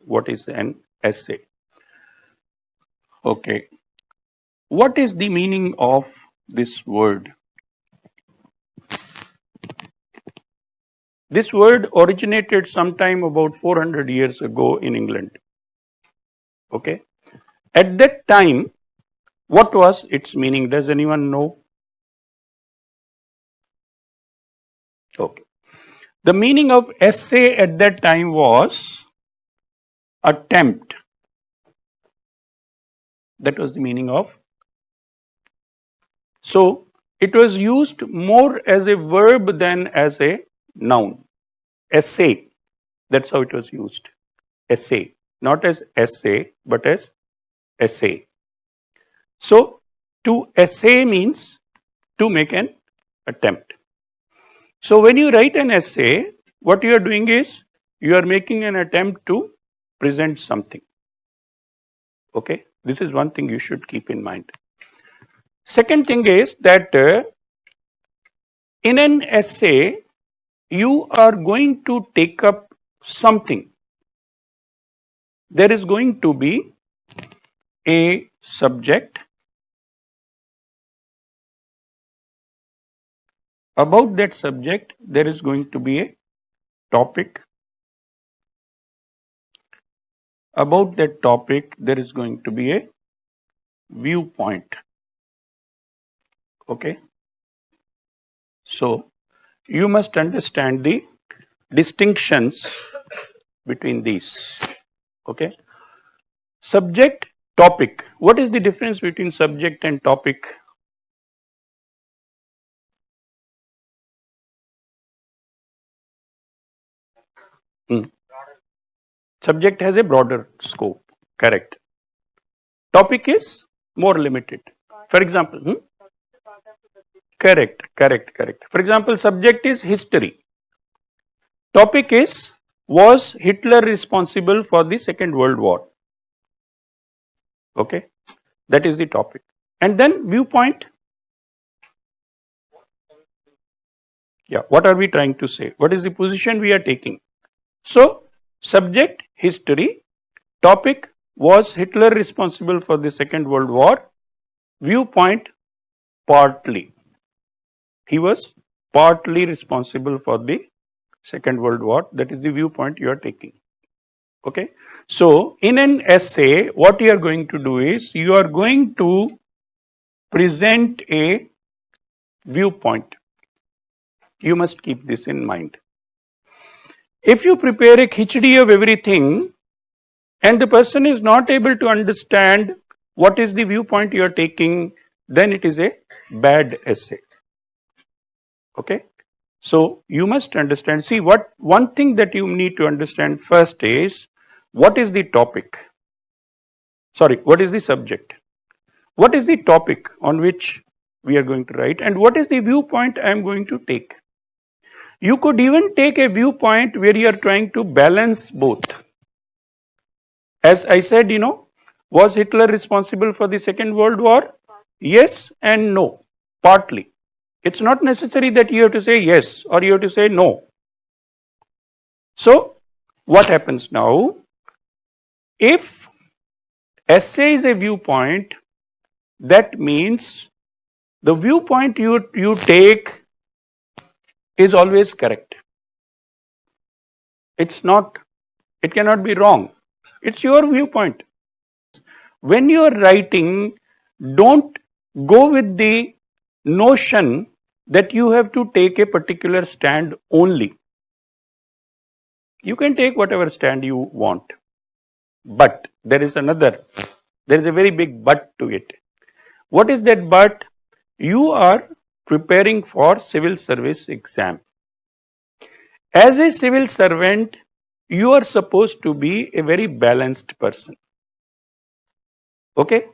what is an essay. Okay. What is the meaning of this word? This word originated sometime about 400 years ago in England. Okay. At that time, what was its meaning? Does anyone know? Okay. The meaning of essay at that time was attempt. That was the meaning of. So it was used more as a verb than as a noun. Essay. That's how it was used. Essay. Not as essay, but as essay. So to essay means to make an attempt. So when you write an essay, what you are doing is you are making an attempt to present something. Okay, this is one thing you should keep in mind. Second thing is that in an essay, you are going to take up something. There is going to be a subject. About that subject, there is going to be a topic. About that topic, there is going to be a viewpoint. Okay. So you must understand the distinctions between these. Okay. Subject, topic. What is the difference between subject and topic? Subject has a broader scope. Correct. Topic is more limited. For example, correct. For example, subject is history. Topic is, was Hitler responsible for the Second World War? Okay, that is the topic. And then viewpoint. Yeah, what are we trying to say? What is the position we are taking? So, subject, history. Topic, was Hitler responsible for the Second World War? Viewpoint, partly. He was partly responsible for the Second World War. That is the viewpoint you are taking. Okay. So, in an essay, what you are going to do is, you are going to present a viewpoint. You must keep this in mind. If you prepare a khichdi of everything and the person is not able to understand what is the viewpoint you are taking, then it is a bad essay. Okay. So you must understand. See, one thing that you need to understand first is, what is the topic? Sorry, what is the subject? What is the topic on which we are going to write, and what is the viewpoint I am going to take? You could even take a viewpoint where you are trying to balance both. As I said, was Hitler responsible for the Second World War? Yes and no, partly. It's not necessary that you have to say yes or you have to say no. So, what happens now? If essay is a viewpoint, that means the viewpoint you take is always correct. It cannot be wrong. It's your viewpoint. When you are writing, don't go with the notion that you have to take a particular stand only. You can take whatever stand you want. But there is a very big but to it. What is that but? You are preparing for civil service exam. As a civil servant, you are supposed to be a very balanced person. Okay?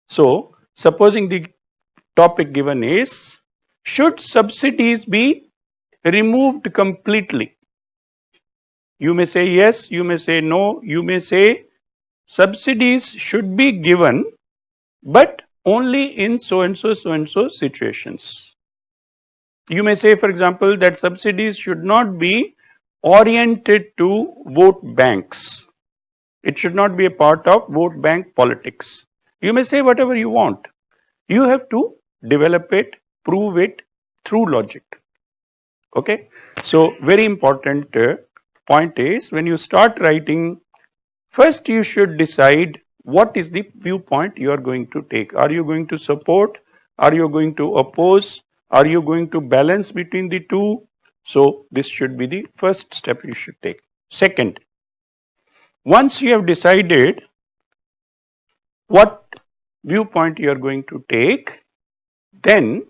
So, supposing the topic given is, should subsidies be removed completely? You may say yes, you may say no, you may say subsidies should be given, but only in so and so situations. You may say, for example, that subsidies should not be oriented to vote banks. It should not be a part of vote bank politics. You may say whatever you want. You have to develop it, prove it through logic. Okay? So, very important point is when you start writing, first you should decide what is the viewpoint you are going to take. Are you going to support? Are you going to oppose? Are you going to balance between the two? So, this should be the first step you should take. Second, once you have decided what viewpoint you are going to take, then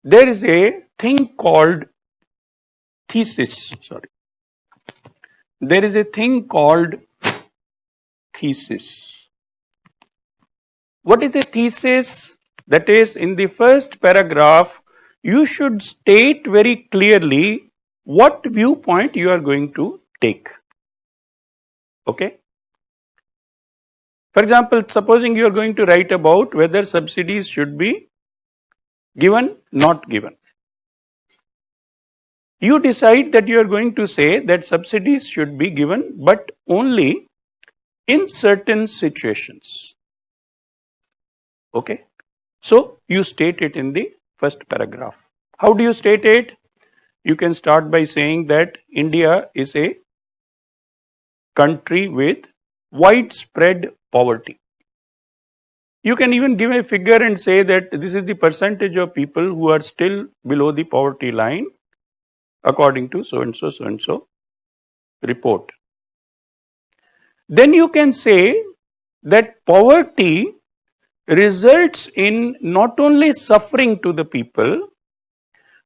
there is a thing called thesis. Sorry. There is a thing called thesis. What is a thesis? That is, in the first paragraph, you should state very clearly what viewpoint you are going to take. Okay? For example, supposing you are going to write about whether subsidies should be given, not given. You decide that you are going to say that subsidies should be given, but only in certain situations. Okay? So, you state it in the first paragraph. How do you state it? You can start by saying that India is a country with widespread poverty. You can even give a figure and say that this is the percentage of people who are still below the poverty line according to so and so report. Then you can say that poverty results in not only suffering to the people,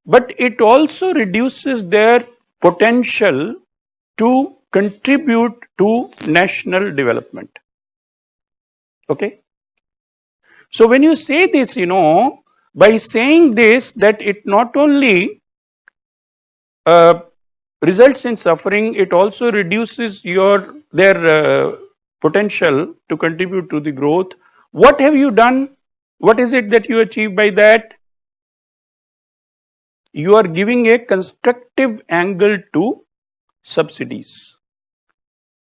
but it also reduces their potential to contribute to national development. Okay? So when you say this, by saying this, that it not only results in suffering, it also reduces their potential to contribute to the growth. What have you done? What is it that you achieve by that? You are giving a constructive angle to subsidies.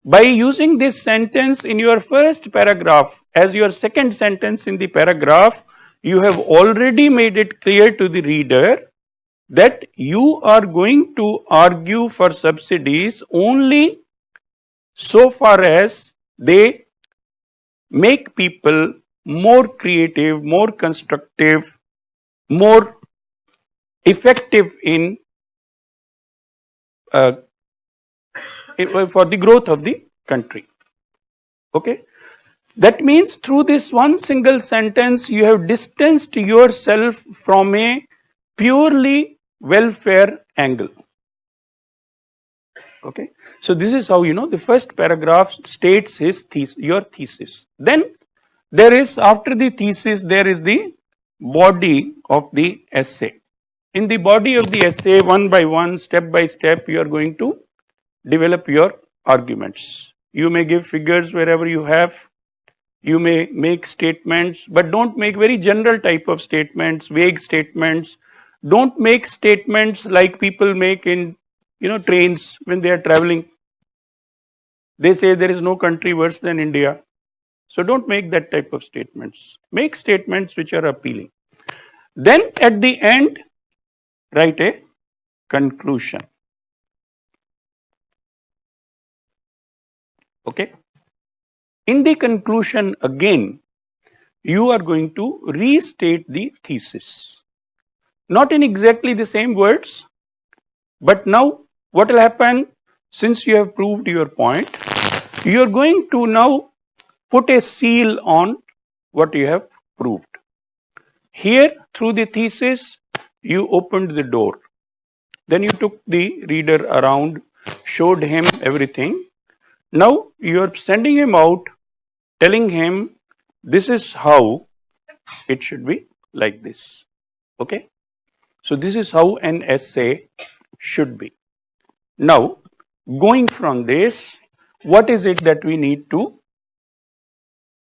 By using this sentence in your first paragraph as your second sentence in the paragraph, you have already made it clear to the reader that you are going to argue for subsidies only so far as they make people more creative, more constructive, more effective in for the growth of the country. Okay? That means through this one single sentence, you have distanced yourself from a purely welfare angle. Okay? So this is how, the first paragraph states your thesis. Then there is, after the thesis, there is the body of the essay. In the body of the essay, one by one, step by step, you are going to develop your arguments. You may give figures wherever you have. You may make statements, but don't make very general type of statements, vague statements. Don't make statements like people make in, trains when they are traveling. They say there is no country worse than India. So don't make that type of statements. Make statements which are appealing. Then at the end, write a conclusion. Okay? In the conclusion, again, you are going to restate the thesis. Not in exactly the same words, but now what will happen? Since you have proved your point, you are going to now put a seal on what you have proved. Here, through the thesis, you opened the door. Then you took the reader around, showed him everything. Now you are sending him out, telling him this is how it should be like this. Okay? So this is how an essay should be. Now, going from this, what is it that we need to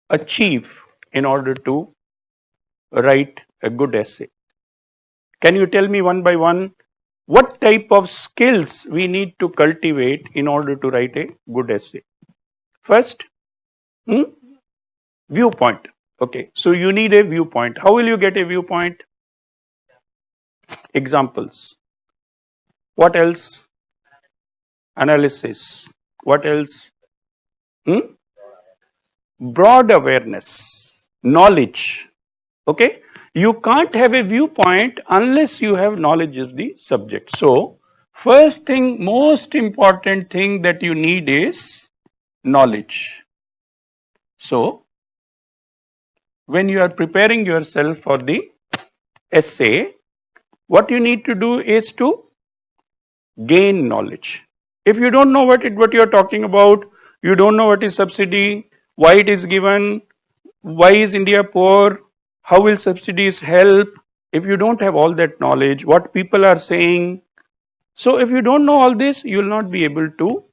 achieve in order to write a good essay? Can you tell me one by one what type of skills we need to cultivate in order to write a good essay? First, viewpoint. Okay, so you need a viewpoint. How will you get a viewpoint? Examples. What else? Analysis. What else? Broad awareness, knowledge. Okay, you can't have a viewpoint unless you have knowledge of the subject. So, first thing, most important thing that you need is knowledge. So, when you are preparing yourself for the essay, what you need to do is to gain knowledge. If you don't know what you are talking about, you don't know what is subsidy, why it is given, why is India poor, how will subsidies help, if you don't have all that knowledge, what people are saying. So if you don't know all this, you will not be able to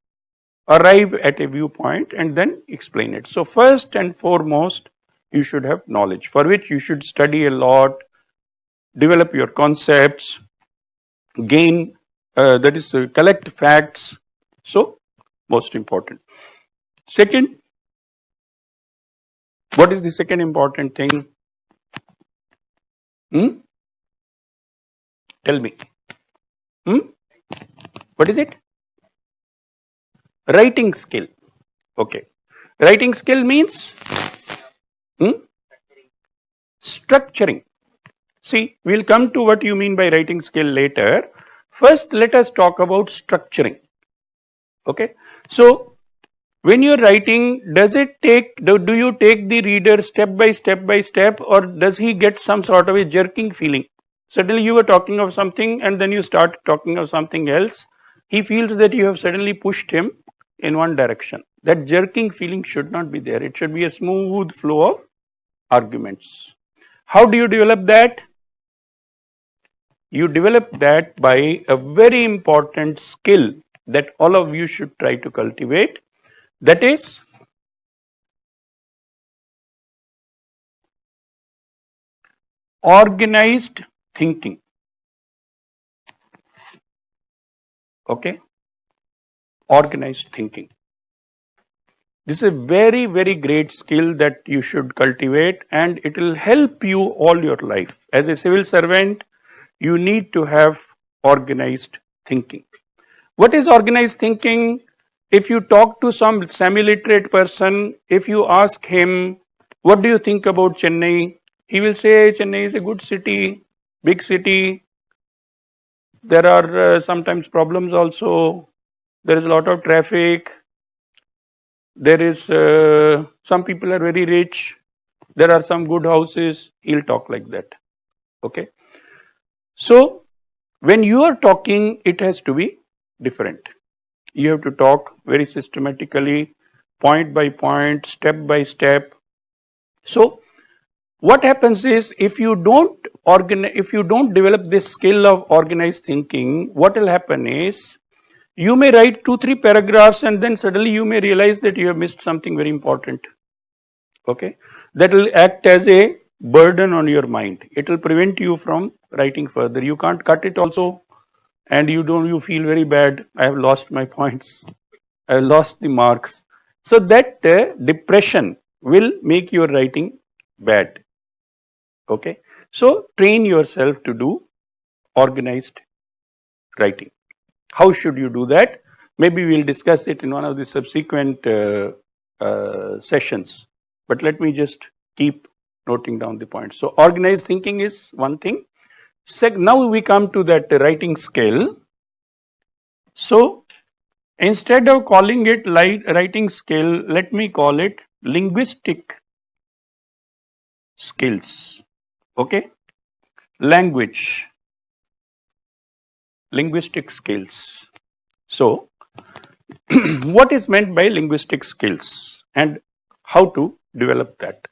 arrive at a viewpoint and then explain it. So first and foremost, you should have knowledge, for which you should study a lot, develop your concepts, gain, collect facts. So, most important. Second, what is the second important thing? Tell me. What is it? Writing skill. Okay. Writing skill means structuring. See, we'll come to what you mean by writing skill later. First, let us talk about structuring. Okay. So, when you're writing, do you take the reader step by step, or does he get some sort of a jerking feeling? Suddenly you were talking of something and then you start talking of something else. He feels that you have suddenly pushed him in one direction. That jerking feeling should not be there. It should be a smooth flow of arguments. How do you develop that? You develop that by a very important skill that all of you should try to cultivate. That is organized thinking. Okay? Organized thinking. This is a very, very great skill that you should cultivate, and it will help you all your life. As a civil servant, you need to have organized thinking. What is organized thinking? If you talk to some semi-literate person, if you ask him, what do you think about Chennai? He will say, Chennai is a good city, big city. There are sometimes problems also. There is a lot of traffic. There is, some people are very rich. There are some good houses. He'll talk like that. Okay. So, when you are talking, it has to be different. You have to talk very systematically, point by point, step by step. So, what happens is, if you don't develop this skill of organized thinking, what will happen is, you may write 2-3 paragraphs and then suddenly you may realize that you have missed something very important. Okay, that will act as a burden on your mind. It will prevent you from writing further. You can't cut it also, and you feel very bad. I have lost my points. I have lost the marks. So that depression will make your writing bad. Okay, so train yourself to do organized writing. How should you do that? Maybe we'll discuss it in one of the subsequent sessions. But let me just keep noting down the points. So organized thinking is one thing. Now we come to that writing skill. So instead of calling it writing skill, let me call it linguistic skills. Okay? Language. Linguistic skills. So, what is meant by linguistic skills and how to develop that?